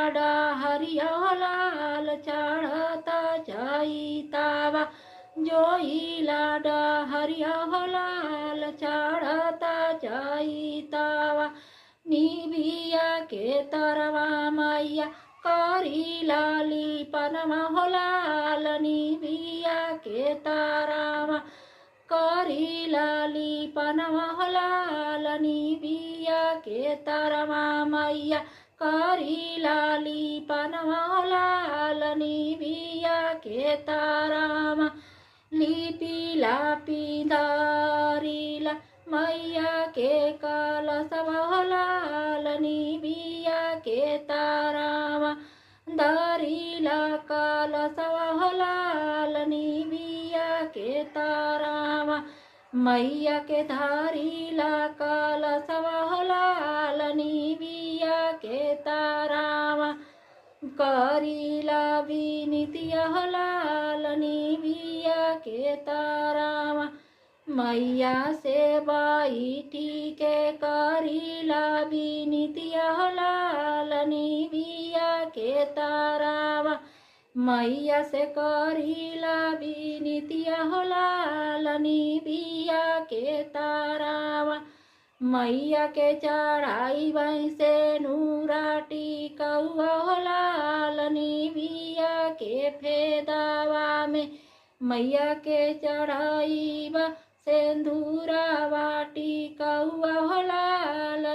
हरिया लाल चढ़ता जाइतावा जोइला हरिया लाल चढ़ता जाइतावा निबिया के तरवा मैया करी लाली पनमा हो लाल निबिया के तरवा करी लाली पनमा हो लाल निबिया के तरवा मैया करी लाली पनमा हो लाल निबिया के तरवा लिपि लापि धरिला मैया के कलशव हो लाल निबिया के तारावा धरिला कलशव हो लाल निबिया के तारावा मैया के धरिला कलशव हो लाल निबिया के तारावा करिला विनितिया हो लाल निबिया के तारावा मैया से बैठी के करिला विनितिया हो लाल निबिया के तारावा मैया से करिला विनितिया हो लाल निबिया के तारावा मैया के चढ़ाई से नूराटी कौआ हो लाल निबिया के फेदावा में मैया के चढ़ाई सेंधूरा वाटी कौआ हो लाल